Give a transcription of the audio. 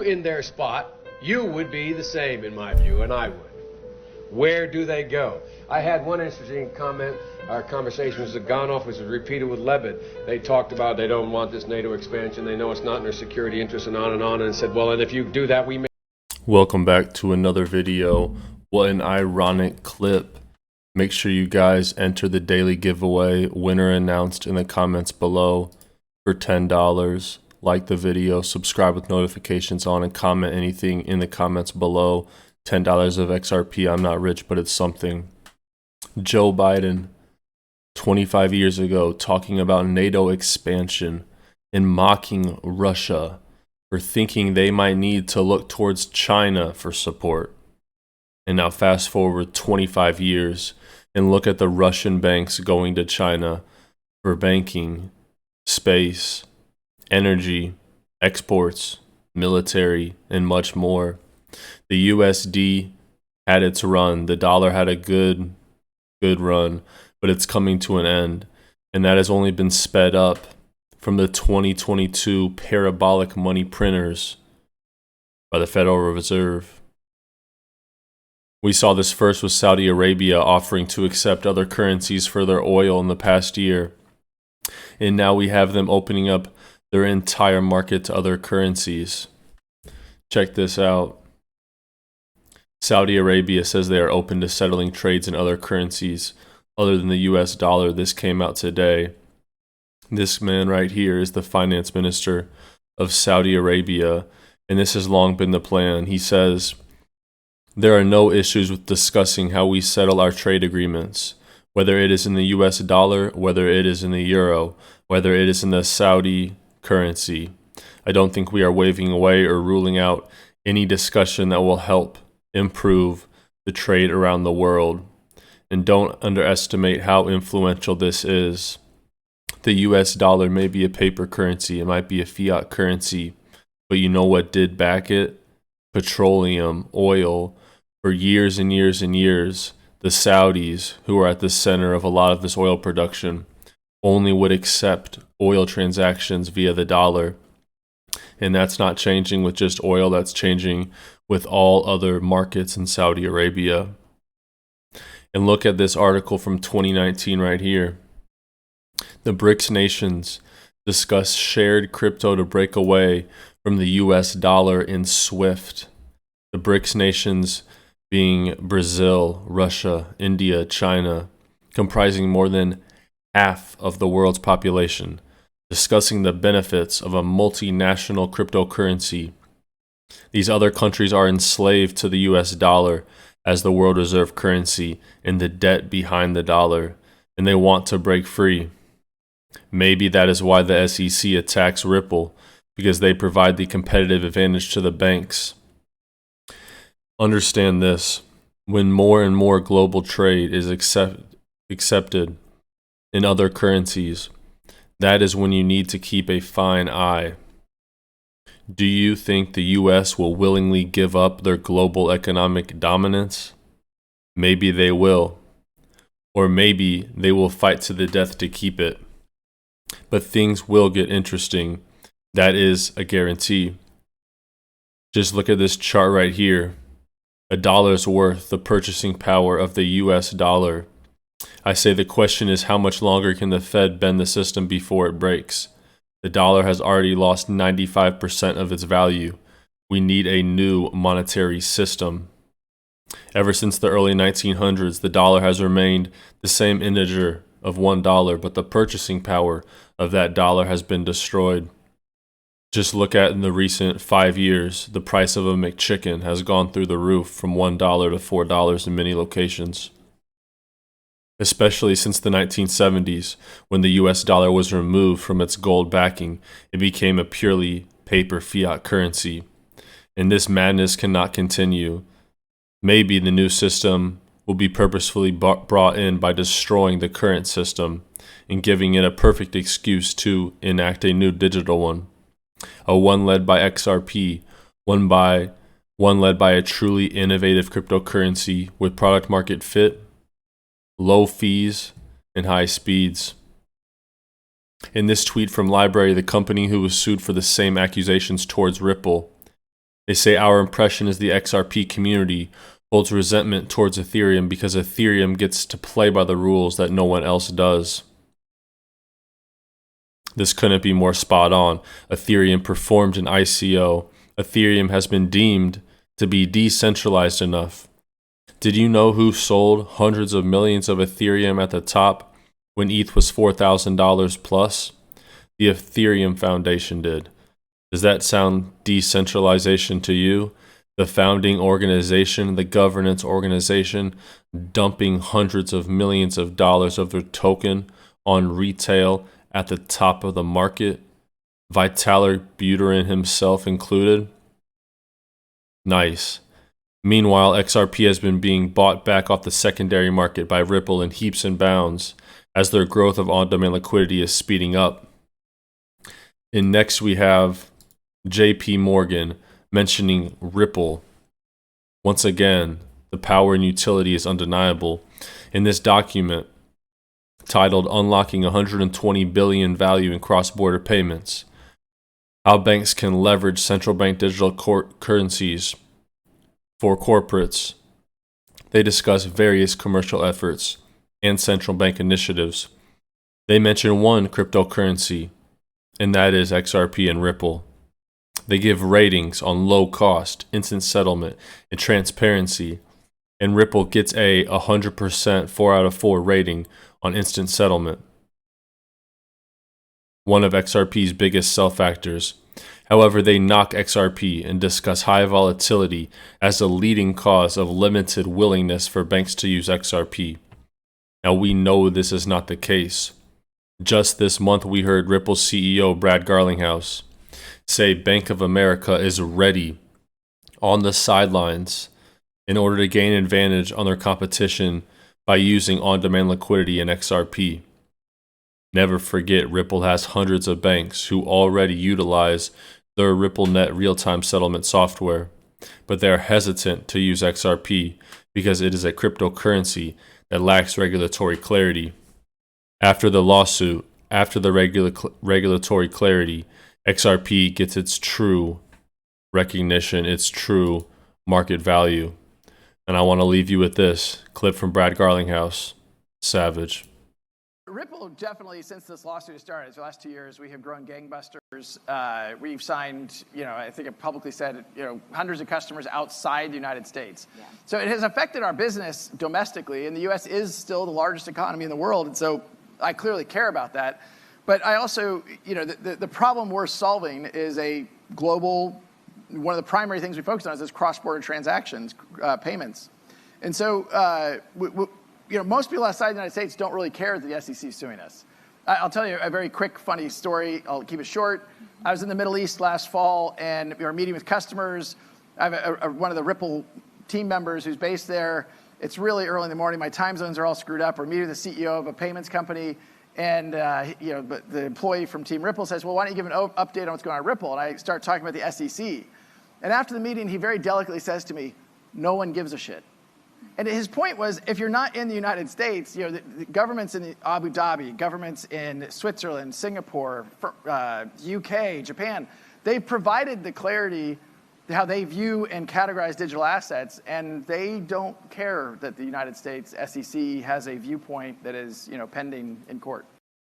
in their spot, you would be the same, in my view, and I would. Where do they go? I had one interesting comment. Our conversation was gone off, was repeated with Lebed. They talked about they don't want this NATO expansion. They know it's not in their security interest and on, and said, well, and if you do that, we may. Welcome back to another video. What an ironic clip. Make sure you guys enter the daily giveaway. Winner announced in the comments below for $10. Like the video, subscribe with notifications on, and comment anything in the comments below. $10 of XRP. I'm not rich, but it's something. Joe Biden, 25 years ago, talking about NATO expansion and mocking Russia for thinking they might need to look towards China for support. And now fast forward 25 years and look at the Russian banks going to China for banking, space, energy, exports, military, and much more. The USD had its run. The dollar had a good run, but it's coming to an end. And that has only been sped up from the 2022 parabolic money printers by the Federal Reserve. We saw this first with Saudi Arabia offering to accept other currencies for their oil in the past year. And now we have them opening up their entire market to other currencies. Check this out. Saudi Arabia says they are open to settling trades in other currencies other than the US dollar. This came out today. This man right here is the finance minister of Saudi Arabia, and this has long been the plan. He says, there are no issues with discussing how we settle our trade agreements, whether it is in the US dollar, whether it is in the euro, whether it is in the Saudi currency. I don't think we are waving away or ruling out any discussion that will help improve the trade around the world. And don't underestimate how influential this is. The US dollar may be a paper currency, it might be a fiat currency, but you know what did back it? Petroleum, oil. For years and years and years, the Saudis, who are at the center of a lot of this oil production, only would accept oil transactions via the dollar. And that's not changing with just oil, that's changing with all other markets in Saudi Arabia. And look at this article from 2019 right here. The BRIC Nations discuss shared crypto to break away from the US dollar in SWIFT. The BRIC Nations being Brazil, Russia, India, China, comprising more than half of the world's population, discussing the benefits of a multinational cryptocurrency. These other countries are enslaved to the US dollar as the world reserve currency and the debt behind the dollar, and they want to break free. Maybe that is why the SEC attacks Ripple, because they provide the competitive advantage to the banks. Understand this, when more and more global trade is accepted in other currencies, that is when you need to keep a fine eye. Do you think the US will willingly give up their global economic dominance? Maybe they will. Or maybe they will fight to the death to keep it. But things will get interesting. That is a guarantee. Just look at this chart right here. A dollar's worth, the purchasing power of the US dollar. I say the question is, how much longer can the Fed bend the system before it breaks? The dollar has already lost 95% of its value. We need a new monetary system. Ever since the early 1900s, the dollar has remained the same integer of $1, but the purchasing power of that dollar has been destroyed. Just look at in the recent 5 years, the price of a McChicken has gone through the roof from $1 to $4 in many locations. Especially since the 1970s, when the US dollar was removed from its gold backing, it became a purely paper fiat currency. And this madness cannot continue. Maybe the new system will be purposefully brought in by destroying the current system and giving it a perfect excuse to enact a new digital one. A one led by XRP, one led by a truly innovative cryptocurrency with product market fit, low fees, and high speeds. In this tweet from Library, the company who was sued for the same accusations towards Ripple, They say our impression is the XRP community holds resentment towards Ethereum because Ethereum gets to play by the rules that no one else does. This couldn't be more spot on. Ethereum performed an ICO. Ethereum has been deemed to be decentralized enough. Did you know who sold hundreds of millions of Ethereum at the top when ETH was $4,000 plus? The Ethereum Foundation did. Does that sound decentralization to you? The founding organization, the governance organization, dumping hundreds of millions of dollars of their token on retail at the top of the market, Vitalik Buterin himself included. Nice. Meanwhile, XRP has been being bought back off the secondary market by Ripple in heaps and bounds as their growth of on-demand liquidity is speeding up. And next we have JP Morgan mentioning Ripple. Once again, the power and utility is undeniable. In this document, titled Unlocking 120 billion value in cross-border payments, how banks can leverage central bank digital currencies for corporates. They discuss various commercial efforts and central bank initiatives. They mention one cryptocurrency, and that is XRP and Ripple. They give ratings on low cost, instant settlement, and transparency, and Ripple gets a 100% 4 out of 4 rating on instant settlement, one of XRP's biggest sell factors. However, they knock XRP and discuss high volatility as a leading cause of limited willingness for banks to use XRP. Now, we know this is not the case. Just this month, we heard Ripple CEO Brad Garlinghouse say Bank of America is ready on the sidelines in order to gain advantage on their competition by using on-demand liquidity in XRP. Never forget, Ripple has hundreds of banks who already utilize their RippleNet real-time settlement software, but they are hesitant to use XRP because it is a cryptocurrency that lacks regulatory clarity. After the lawsuit, after the regulatory clarity, XRP gets its true recognition, its true market value. And I want to leave you with this clip from Brad Garlinghouse. Savage. Ripple definitely, since this lawsuit started, the last 2 years, we have grown gangbusters. We've signed, I think it publicly said, hundreds of customers outside the United States. Yeah. So it has affected our business domestically, and the U.S. is still the largest economy in the world, and so I clearly care about that. But I also, the problem we're solving is a global, one of the primary things we focus on is this cross-border transactions, payments. And so, most people outside the United States don't really care that the SEC is suing us. I'll tell you a very quick, funny story. I'll keep it short. I was in the Middle East last fall, and we were meeting with customers. I have one of the Ripple team members who's based there. It's really early in the morning. My time zones are all screwed up. We're meeting with the CEO of a payments company, and but the employee from Team Ripple says, well, why don't you give an update on what's going on at Ripple? And I start talking about the SEC. And after the meeting, he very delicately says to me, no one gives a shit. And his point was, if you're not in the United States, the governments in Abu Dhabi, governments in Switzerland, Singapore, UK, Japan, they provided the clarity how they view and categorize digital assets, and they don't care that the United States SEC has a viewpoint that is pending in court.